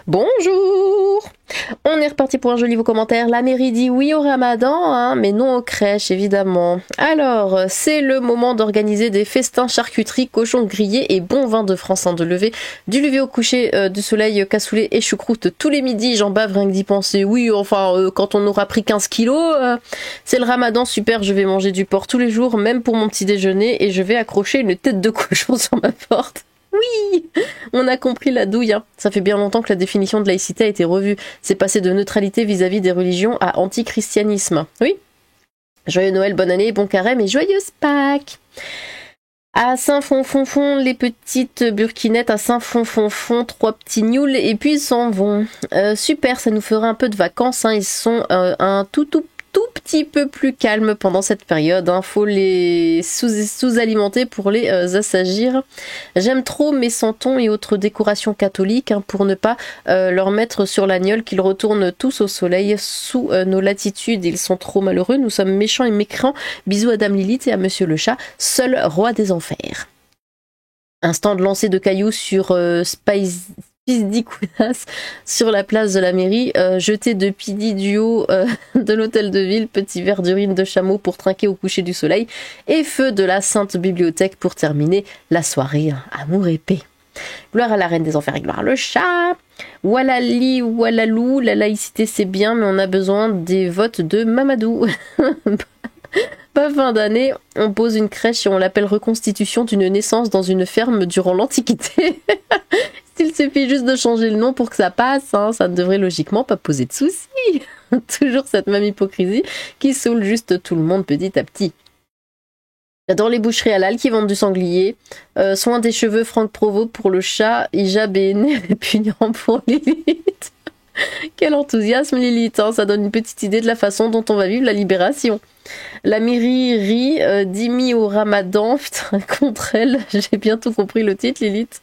Bonjour! On est reparti pour un joli nouveau commentaire. La mairie dit oui au ramadan, hein, mais non aux crèches, évidemment. Alors, c'est le moment d'organiser des festins charcuterie, cochons grillés et bon vin de France, hein, de lever du lever au coucher du soleil, cassoulet et choucroute tous les midis. J'en bave rien que d'y penser. Oui, enfin, quand on aura pris 15 kilos, c'est le ramadan, super, je vais manger du porc tous les jours, même pour mon petit déjeuner, et je vais accrocher une tête de cochon sur ma porte. Oui, on a compris la douille. Hein. Ça fait bien longtemps que la définition de laïcité a été revue. C'est passé de neutralité vis-à-vis des religions à antichristianisme. Oui. Joyeux Noël, bonne année, bon carême et joyeuse Pâques. À Saint-Fonfonfon, les petites burkinettes à Saint-Fonfonfon, 3 petits gnouls et puis ils s'en vont. Super, ça nous fera un peu de vacances. Hein. Ils sont un tout petit peu plus calmes pendant cette période. Hein. Faut les sous-alimenter pour les assagir. J'aime trop mes santons et autres décorations catholiques, hein, pour ne pas leur mettre sur l'agnole qu'ils retournent tous au soleil sous nos latitudes. Ils sont trop malheureux, nous sommes méchants et mécrants. Bisous à Dame Lilith et à Monsieur le Chat, seul roi des enfers. Instant de lancer de cailloux sur Spice Pisdicounas sur la place de la mairie, jeté de pidi du haut de l'hôtel de ville, petit verre d'urine de chameau pour trinquer au coucher du soleil, et feu de la sainte bibliothèque pour terminer la soirée. Amour et paix. Gloire à la reine des enfers et gloire le chat. Walali, walalou, la laïcité c'est bien, mais on a besoin des votes de Mamadou. Pas fin d'année, on pose une crèche et on l'appelle reconstitution d'une naissance dans une ferme durant l'Antiquité. Il suffit juste de changer le nom pour que ça passe, hein, ça ne devrait logiquement pas poser de soucis. Toujours cette même hypocrisie qui saoule juste tout le monde petit à petit. J'adore les boucheries halal qui vendent du sanglier. Soin des cheveux Franck Provost pour le chat. Hijab et nez répugnant pour Lilith. Quel enthousiasme Lilith, hein, ça donne une petite idée de la façon dont on va vivre la libération. La mairie rit, d'Imi au ramadan, putain, contre elle, j'ai bientôt compris le titre Lilith.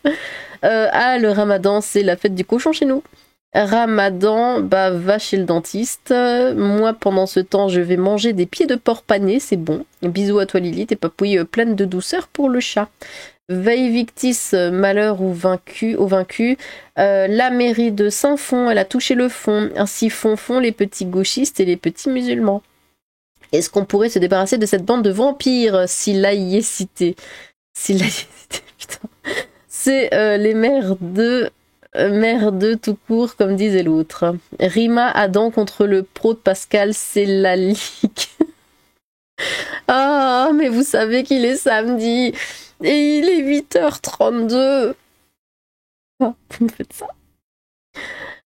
Le ramadan c'est la fête du cochon chez nous. Ramadan, bah va chez le dentiste. Moi pendant ce temps je vais manger des pieds de porc panés, c'est bon. Bisous à toi Lilith et papouille pleine de douceur pour le chat. Veille victis, malheur au vaincu. La mairie de Saint-Fond, elle a touché le fond. Ainsi font les petits gauchistes et les petits musulmans. Est-ce qu'on pourrait se débarrasser de cette bande de vampires si laïcité putain. C'est les mères de tout court, comme disait l'autre. Rima Adam contre le pro de Pascal, c'est la ligue. Ah, mais vous savez qu'il est samedi et il est 8h32. Oh, vous me faites ça.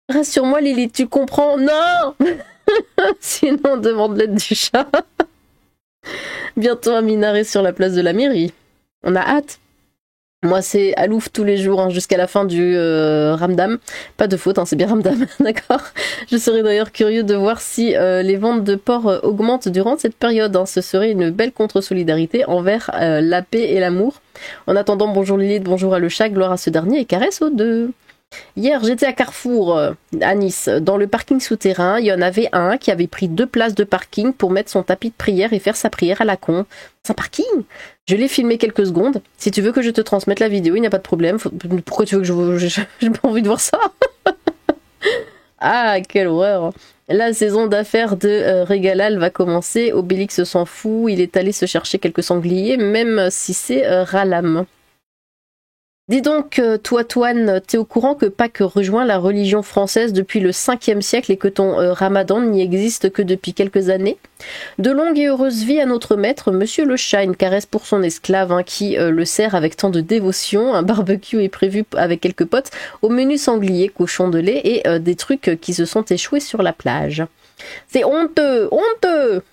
Rassure-moi Lily, tu comprends? Non. Sinon on demande l'aide du chat. Bientôt un minaret sur la place de la mairie. On a hâte. Moi c'est Alouf tous les jours, hein, jusqu'à la fin du Ramdam. Pas de faute, hein, c'est bien Ramdam, d'accord. Je serais d'ailleurs curieux de voir si les ventes de porc augmentent durant cette période. Hein. Ce serait une belle contre-solidarité envers la paix et l'amour. En attendant, bonjour Lilith, bonjour à le chat, gloire à ce dernier et caresse aux deux. Hier, j'étais à Carrefour, à Nice. Dans le parking souterrain, il y en avait un qui avait pris 2 places de parking pour mettre son tapis de prière et faire sa prière à la con. C'est un parking. Je l'ai filmé quelques secondes. Si tu veux que je te transmette la vidéo, il n'y a pas de problème. Pourquoi tu veux que j'ai pas envie de voir ça? Ah, quelle horreur. La saison d'affaires de Régalal va commencer. Obélix s'en fout. Il est allé se chercher quelques sangliers, même si c'est Ralam. Dis donc, toi, Toine, t'es au courant que Pâques rejoint la religion française depuis le 5e siècle et que ton ramadan n'y existe que depuis quelques années? De longue et heureuse vie à notre maître, Monsieur le Chat, une caresse pour son esclave, hein, qui le sert avec tant de dévotion. Un barbecue est prévu avec quelques potes, au menu sanglier, cochon de lait et des trucs qui se sont échoués sur la plage. C'est honteux, honteux!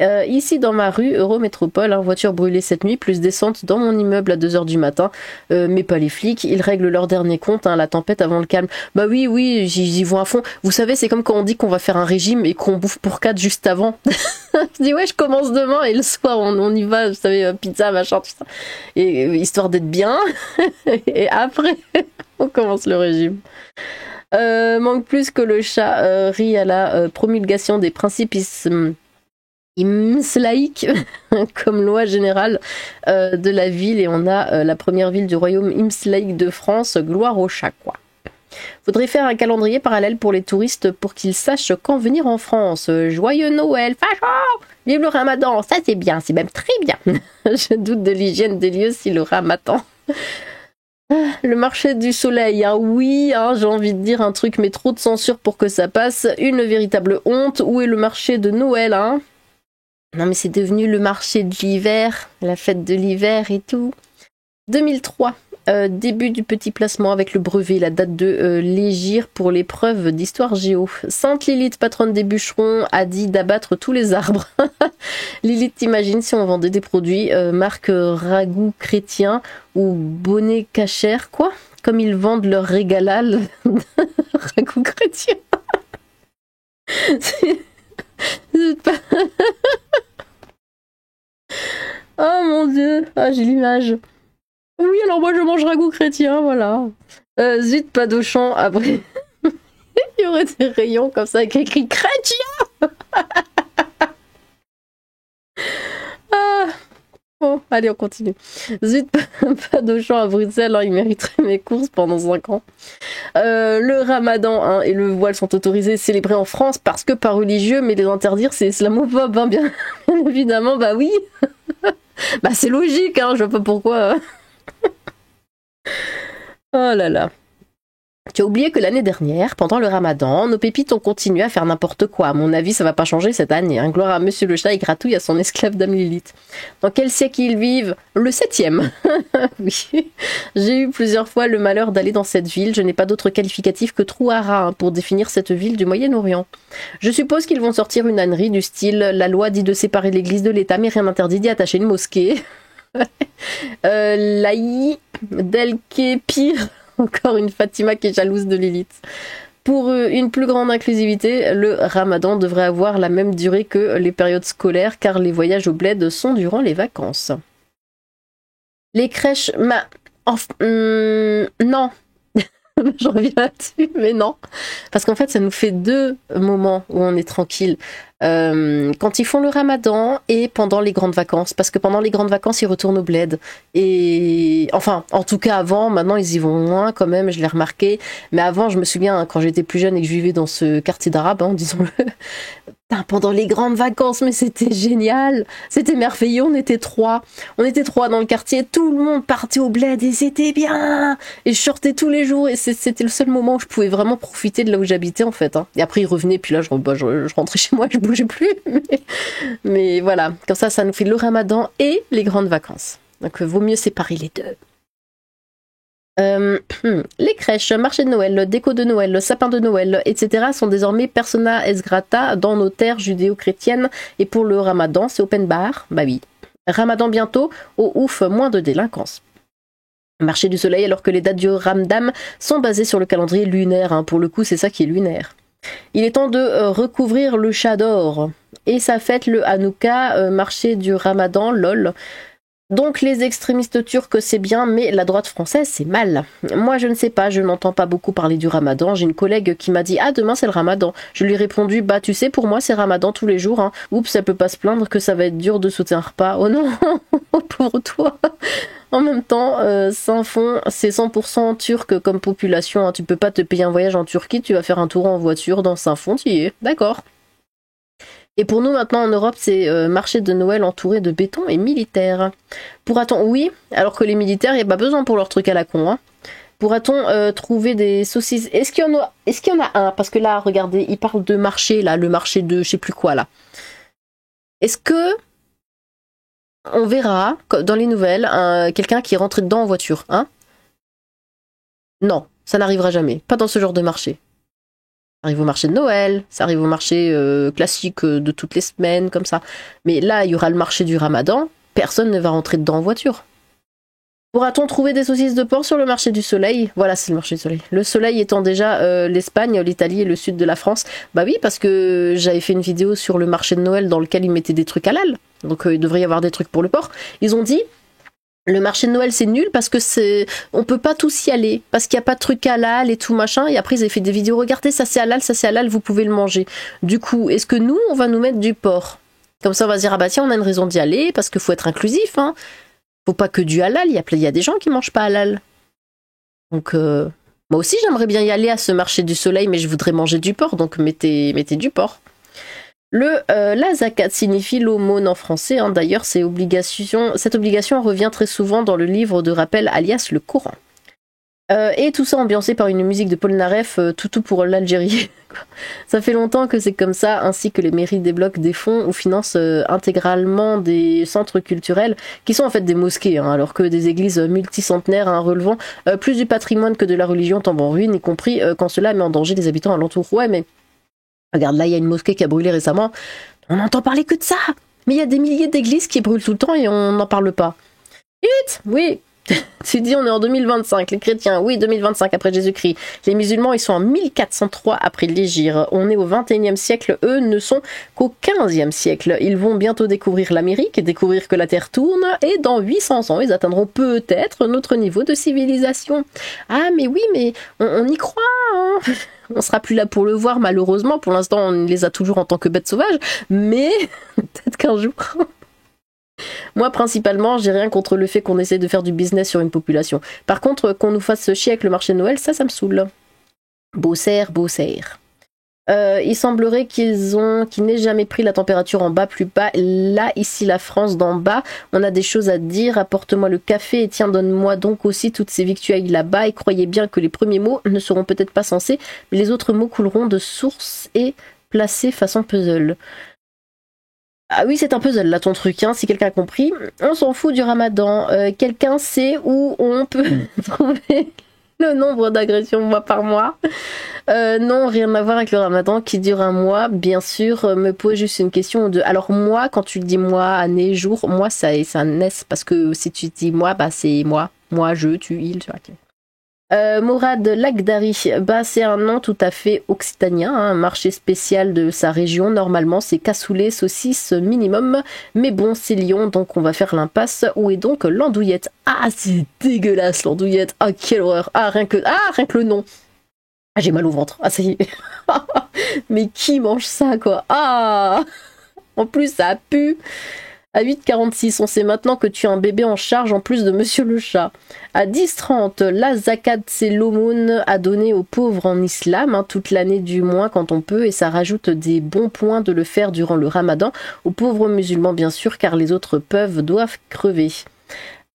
Ici dans ma rue, Eurométropole, hein, voiture brûlée cette nuit, plus descente dans mon immeuble à 2h du matin, mais pas les flics, ils règlent leur dernier compte, hein, la tempête avant le calme. Bah oui, j'y vont à fond. Vous savez, c'est comme quand on dit qu'on va faire un régime et qu'on bouffe pour 4 juste avant. Je dis ouais, je commence demain et le soir on y va, vous savez, pizza, machin, tout ça. Et histoire d'être bien, et après on commence le régime. Manque plus que le chat rit à la promulgation des principes imslaïque comme loi générale de la ville, et on a la première ville du royaume imslaïque de France, gloire au chat quoi. Faudrait faire un calendrier parallèle pour les touristes pour qu'ils sachent quand venir en France. Joyeux Noël, facho! Vive le Ramadan, ça c'est bien, c'est même très bien. Je doute de l'hygiène des lieux si le Ramadan. Le marché du soleil, hein, oui, hein, j'ai envie de dire un truc, mais trop de censure pour que ça passe. Une véritable honte. Où est le marché de Noël, hein? Non mais c'est devenu le marché de l'hiver, la fête de l'hiver et tout. 2003, début du petit placement avec le brevet, la date de l'égir pour l'épreuve d'histoire géo. Sainte Lilith, patronne des bûcherons, a dit d'abattre tous les arbres. Lilith, t'imagines si on vendait des produits marque ragoût chrétien ou bonnet cachère, quoi? Comme ils vendent leur régalal ragoût chrétien. C'est pas... Oh mon dieu, ah j'ai l'image. Oui, alors moi je mange ragoût chrétien, voilà. Zut, pas d'Auchan, après. Il y aurait des rayons comme ça avec écrit chrétien. Ah. Bon, allez, on continue. Zut, pas d'Auchan à Bruxelles, hein, il mériterait mes courses pendant 5 ans. Le ramadan, hein, et le voile sont autorisés, célébrés en France parce que pas religieux, mais les interdire c'est islamophobe, hein, bien évidemment, bah oui. Bah c'est logique, hein, je vois pas pourquoi. Oh là là. Tu as oublié que l'année dernière, pendant le ramadan, nos pépites ont continué à faire n'importe quoi. À mon avis, ça va pas changer cette année. Hein. Gloire à Monsieur le Chat et gratouille à son esclave Dame Lilith. Dans quel siècle ils vivent? Le 7e. Oui. J'ai eu plusieurs fois le malheur d'aller dans cette ville. Je n'ai pas d'autre qualificatif que Trouara hein, pour définir cette ville du Moyen-Orient. Je suppose qu'ils vont sortir une ânerie du style la loi dit de séparer l'église de l'État, mais rien n'interdit d'y attacher une mosquée. Laï, Delké, pire. Encore une Fatima qui est jalouse de Lilith. Pour une plus grande inclusivité, le ramadan devrait avoir la même durée que les périodes scolaires car les voyages au bled sont durant les vacances. Les crèches... non. Je reviens là-dessus, mais non. Parce qu'en fait, ça nous fait 2 moments où on est tranquille. Quand ils font le ramadan et pendant les grandes vacances. Parce que pendant les grandes vacances, ils retournent au bled. Et enfin, en tout cas avant, maintenant ils y vont moins quand même, je l'ai remarqué. Mais avant, je me souviens, quand j'étais plus jeune et que je vivais dans ce quartier d'Arabes, hein, disons-le, pendant les grandes vacances, mais c'était génial, c'était merveilleux, on était 3 dans le quartier, tout le monde partait au bled et c'était bien, et je sortais tous les jours et c'était le seul moment où je pouvais vraiment profiter de là où j'habitais en fait, hein. Et après ils revenaient, puis là je rentrais chez moi, je bougeais plus, mais voilà, comme ça nous fait le ramadan et les grandes vacances, donc vaut mieux séparer les deux. Les crèches, marché de Noël, déco de Noël, sapin de Noël, etc. sont désormais persona es grata dans nos terres judéo-chrétiennes et pour le ramadan, c'est open bar, bah oui. Ramadan bientôt, oh ouf, moins de délinquance. Marché du soleil alors que les dates du Ramdam sont basées sur le calendrier lunaire, hein. Pour le coup c'est ça qui est lunaire. Il est temps de recouvrir le chat d'or et ça fête le Hanouka, marché du Ramadan, lol. Donc les extrémistes turcs c'est bien, mais la droite française c'est mal. Moi je ne sais pas, je n'entends pas beaucoup parler du ramadan. J'ai une collègue qui m'a dit « Ah demain c'est le ramadan ». Je lui ai répondu « Bah tu sais pour moi c'est ramadan tous les jours, hein. Oups, elle peut pas se plaindre que ça va être dur de sauter un repas. Oh non, pauvre toi ». En même temps, Saint-Fond, c'est 100% turc comme population, hein. Tu peux pas te payer un voyage en Turquie, tu vas faire un tour en voiture dans Saint-Fond, tu y es, d'accord. Et pour nous maintenant en Europe, c'est marché de Noël entouré de béton et militaires. Pourra-t-on, oui, alors que les militaires, il n'y a pas besoin pour leur truc à la con, hein. Pourra-t-on trouver des saucisses? Est-ce qu'il y en a un? Parce que là, regardez, il parle de marché, là, le marché de je sais plus quoi, là. Est-ce que on verra dans les nouvelles quelqu'un qui est rentré dedans en voiture, hein? Non, ça n'arrivera jamais. Pas dans ce genre de marché. Ça arrive au marché de Noël, ça arrive au marché classique de toutes les semaines, comme ça. Mais là, il y aura le marché du Ramadan, personne ne va rentrer dedans en voiture. Pourra-t-on trouver des saucisses de porc sur le marché du soleil? Voilà, c'est le marché du soleil. Le soleil étant déjà l'Espagne, l'Italie et le sud de la France. Bah oui, parce que j'avais fait une vidéo sur le marché de Noël dans lequel ils mettaient des trucs halal. Donc il devrait y avoir des trucs pour le porc. Ils ont dit... Le marché de Noël c'est nul parce que on peut pas tous y aller parce qu'il y a pas de truc halal et tout machin, et après ils avaient fait des vidéos, regardez ça c'est halal, vous pouvez le manger. Du coup, est-ce que nous on va nous mettre du porc? Comme ça on va se dire ah bah tiens on a une raison d'y aller parce qu'il faut être inclusif, hein. Faut pas que du halal, il y a des gens qui mangent pas halal. Donc Moi aussi, j'aimerais bien y aller à ce marché du soleil, mais je voudrais manger du porc, donc mettez du porc. La zakat signifie l'aumône en français, hein. D'ailleurs, cette obligation revient très souvent dans le livre de rappel alias le Coran. Et tout ça ambiancé par une musique de Paul Naref, toutou pour l'Algérie. Ça fait longtemps que c'est comme ça, ainsi que les mairies débloquent des fonds ou financent intégralement des centres culturels qui sont en fait des mosquées, hein, alors que des églises multicentenaires, hein, relevant plus du patrimoine que de la religion tombent en ruine, y compris quand cela met en danger les habitants alentours. Ouais, mais regarde, là il y a une mosquée qui a brûlé récemment, on n'entend parler que de ça. Mais il y a des milliers d'églises qui brûlent tout le temps et on n'en parle pas. Vite, oui. Tu dis on est en 2025, les chrétiens, oui 2025 après Jésus-Christ, les musulmans ils sont en 1403 après l'Hégire, on est au 21e siècle, eux ne sont qu'au 15e siècle, ils vont bientôt découvrir l'Amérique et découvrir que la Terre tourne, et dans 800 ans ils atteindront peut-être notre niveau de civilisation. Ah mais oui, mais on y croit, hein. On sera plus là pour le voir malheureusement, pour l'instant on les a toujours en tant que bêtes sauvages, mais peut-être qu'un jour... Moi, principalement, j'ai rien contre le fait qu'on essaie de faire du business sur une population. Par contre, qu'on nous fasse chier avec le marché de Noël, ça me saoule. Beau cerf. Il semblerait qu'ils n'aient jamais pris la température en bas plus bas. Là, ici, la France d'en bas, on a des choses à dire. Apporte-moi le café et tiens, donne-moi donc aussi toutes ces victuailles là-bas. Et croyez bien que les premiers mots ne seront peut-être pas censés, mais les autres mots couleront de source et placés façon puzzle. Ah oui, c'est un puzzle là ton truc, hein, si quelqu'un a compris. On s'en fout du ramadan. Quelqu'un sait où on peut trouver le nombre d'agressions mois par mois? Non, rien à voir avec le ramadan qui dure un mois. Bien sûr, me pose juste une question de... Alors moi, quand tu dis mois, année, jour, moi ça naisse parce que si tu dis moi, bah c'est moi. Moi, je, tu, il, tu vois. Mourad Lagdari, bah c'est un nom tout à fait occitanien, hein, un marché spécial de sa région. Normalement c'est cassoulet, saucisse minimum, mais bon c'est Lyon donc on va faire l'impasse. Où est donc l'andouillette? Ah c'est dégueulasse l'andouillette, ah quelle horreur, rien que le nom. Ah j'ai mal au ventre, ah ça y est. Mais qui mange ça quoi? Ah en plus ça pue. À 8h46, on sait maintenant que tu as un bébé en charge en plus de Monsieur le Chat. À 10h30, la zakat, c'est l'aumône à donner aux pauvres en islam, hein, toute l'année du moins quand on peut, et ça rajoute des bons points de le faire durant le ramadan, aux pauvres musulmans bien sûr, car les autres doivent crever.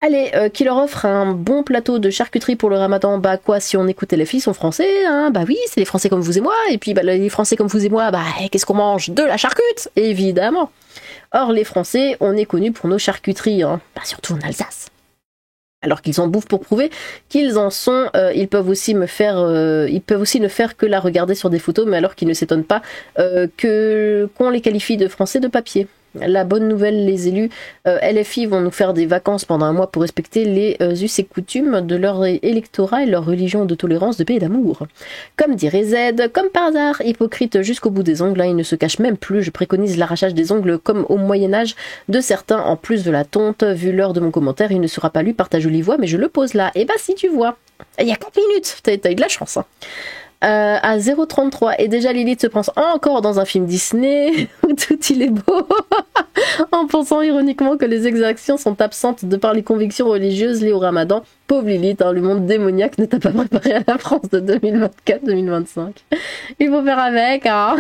Allez, qui leur offre un bon plateau de charcuterie pour le ramadan, bah quoi, si on écoutait les filles sont français, hein, bah oui, c'est les français comme vous et moi, et puis bah les français comme vous et moi, bah qu'est-ce qu'on mange? De la charcute, évidemment. Or, les Français, on est connus pour nos charcuteries, hein, bah, surtout en Alsace. Alors qu'ils en bouffent pour prouver qu'ils en sont, ils peuvent aussi ne faire que la regarder sur des photos, mais alors qu'ils ne s'étonnent pas qu'on les qualifie de Français de papier. La bonne nouvelle, les élus LFI vont nous faire des vacances pendant un mois pour respecter les us et coutumes de leur électorat et leur religion de tolérance, de paix et d'amour. Comme dirait Z, comme par hasard, hypocrite jusqu'au bout des ongles, hein, ils ne se cachent même plus. Je préconise l'arrachage des ongles comme au Moyen-Âge de certains, en plus de la tonte. Vu l'heure de mon commentaire, il ne sera pas lu par ta jolie voix, mais je le pose là. Et bah si tu vois, il y a 4 minutes, t'as eu de la chance, hein. À 0,33 et déjà Lilith se pense encore dans un film Disney où tout il est beau en pensant ironiquement que les exactions sont absentes de par les convictions religieuses liées au ramadan. Pauvre Lilith, hein, le monde démoniaque ne t'a pas préparé à la France de 2024-2025. Il faut faire avec, hein.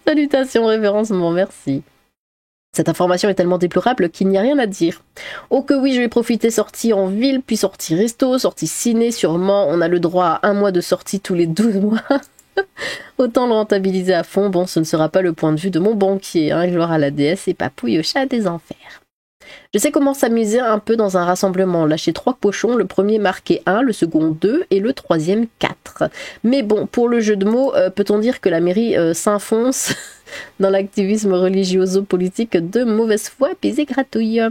Salutations, révérencement, merci. Cette information est tellement déplorable qu'il n'y a rien à dire. Oh que oui, je vais profiter sortie en ville, puis sortie resto, sortie ciné, sûrement. On a le droit à un mois de sortie tous les 12 mois. Autant le rentabiliser à fond. Bon, ce ne sera pas le point de vue de mon banquier, hein, gloire à la déesse et papouille au chat des enfers. Je sais comment s'amuser un peu dans un rassemblement. Lâcher 3 pochons, le premier marqué 1, le second 2 et le troisième 4. Mais bon, pour le jeu de mots, peut-on dire que la mairie s'enfonce dans l'activisme religioso-politique de mauvaise foi, puis et gratouille.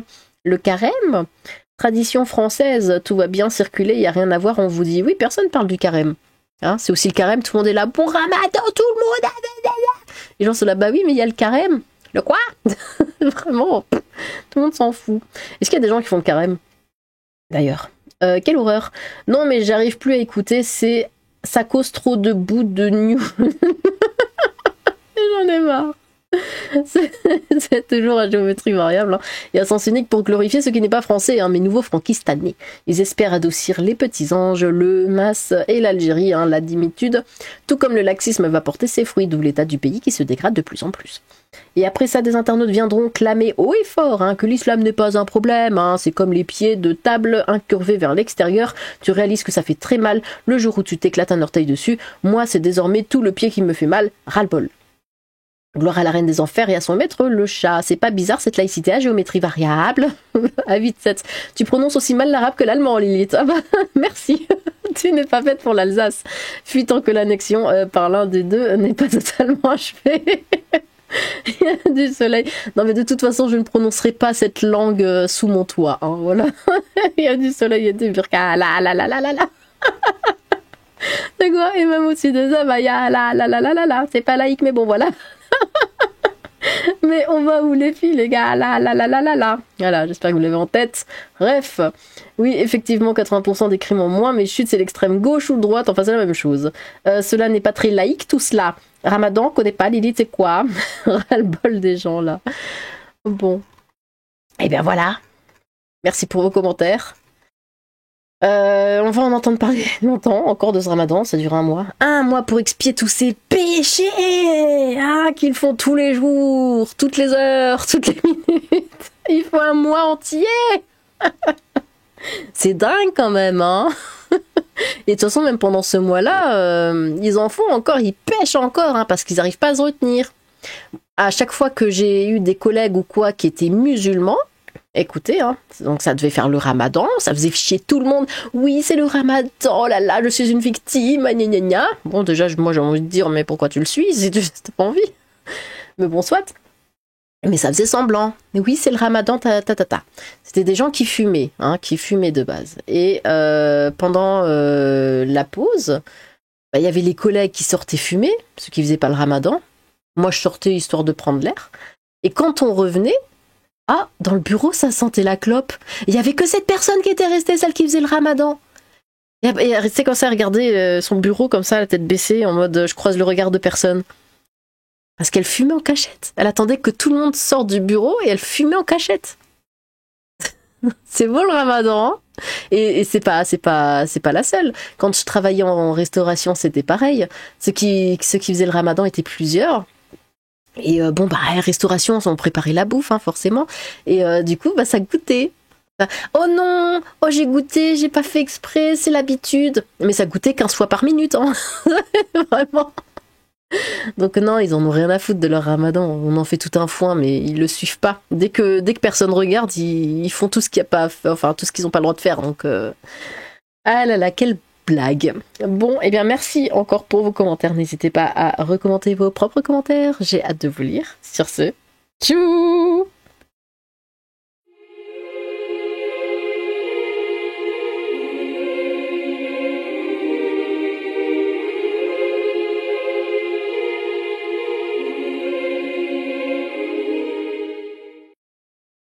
Le carême, tradition française, tout va bien circuler, il n'y a rien à voir, on vous dit oui, personne parle du carême. Hein, c'est aussi le carême, tout le monde est là, bon ramadan, tout le monde. Les gens sont là, bah oui, mais il y a le carême. Le quoi? Vraiment, tout le monde s'en fout. Est-ce qu'il y a des gens qui font le carême? D'ailleurs. Quelle horreur. Non, mais j'arrive plus à écouter, ça cause trop de bouts de new. J'en ai marre. C'est toujours à géométrie variable, hein. Et à sens unique pour glorifier ce qui n'est pas français, hein, mais nouveaux frankistanais. Ils espèrent adoucir les petits anges, le mas et l'Algérie, hein, la dimitude, tout comme le laxisme va porter ses fruits, d'où l'état du pays qui se dégrade de plus en plus. Et après ça, des internautes viendront clamer haut et fort, hein, que l'islam n'est pas un problème, hein, c'est comme les pieds de table incurvés vers l'extérieur, tu réalises que ça fait très mal le jour où tu t'éclates un orteil dessus, moi c'est désormais tout le pied qui me fait mal, ras-le-bol. Gloire à la reine des enfers et à son maître le chat. C'est pas bizarre cette laïcité à géométrie variable. À 8-7. Tu prononces aussi mal l'arabe que l'allemand, Lilith. Ah bah, merci. Tu n'es pas faite pour l'Alsace. Fut tant que l'annexion par l'un des deux n'est pas totalement achevée. Il y a du soleil. Non mais de toute façon, je ne prononcerai pas cette langue sous mon toit. Hein, voilà. Il y a du soleil et du burqa. La la la la la la. C'est quoi? Et même aussi des hommes, il y a la la la la la la. C'est pas laïque, mais bon voilà. Mais on va où les filles, les gars? Là, là, là, là, là, là. Voilà, j'espère que vous l'avez en tête. Bref, oui, effectivement, 80% des crimes en moins, mais chut, c'est l'extrême gauche ou droite, enfin, c'est la même chose. Cela n'est pas très laïque, tout cela. Ramadan, connaît pas, Lilith, c'est quoi? Ras-le-bol des gens, là. Bon. Et bien voilà. Merci pour vos commentaires. On va en entendre parler longtemps, encore de ce ramadan, ça dure un mois. Un mois pour expier tous ces péchés qu'ils font tous les jours, toutes les heures, toutes les minutes. Il faut un mois entier. C'est dingue quand même, hein. Et de toute façon, même pendant ce mois-là, ils en font encore, ils pêchent encore, hein, parce qu'ils n'arrivent pas à se retenir. À chaque fois que j'ai eu des collègues ou quoi qui étaient musulmans, écoutez, hein, donc ça devait faire le ramadan, ça faisait chier tout le monde. Oui, c'est le ramadan, oh là là, je suis une victime, gna gna gna. Bon, déjà, moi j'ai envie de dire, mais pourquoi tu le suis si tu n'as pas envie? Mais bon, soit. Mais ça faisait semblant. Mais oui, c'est le ramadan, ta. C'était des gens qui fumaient, hein, qui fumaient de base. Et pendant la pause, bah, y avait les collègues qui sortaient fumer, ceux qui faisaient pas le ramadan. Moi, je sortais histoire de prendre l'air. Et quand on revenait, ah, dans le bureau, ça sentait la clope. Il y avait que cette personne qui était restée, celle qui faisait le ramadan. Et elle restait comme ça, à regarder son bureau comme ça, la tête baissée, en mode je croise le regard de personne. Parce qu'elle fumait en cachette. Elle attendait que tout le monde sorte du bureau et elle fumait en cachette. C'est beau le ramadan, hein. Et c'est pas la seule. Quand je travaillais en restauration, c'était pareil. Ceux qui faisaient le ramadan étaient plusieurs. Et bon, bah, restauration, on préparait la bouffe, hein, forcément. Et du coup, bah, ça goûtait. Oh non, oh j'ai goûté, j'ai pas fait exprès, c'est l'habitude. Mais ça goûtait 15 fois par minute, hein. Vraiment. Donc non, ils en ont rien à foutre de leur ramadan. On en fait tout un foin, mais ils le suivent pas. Dès que personne regarde, ils font tout ce qu'il y a pas à faire, enfin tout ce qu'ils ont pas le droit de faire. Donc ah là là, quelle blague. Bon, eh bien merci encore pour vos commentaires. N'hésitez pas à recommenter vos propres commentaires. J'ai hâte de vous lire. Sur ce, tchou!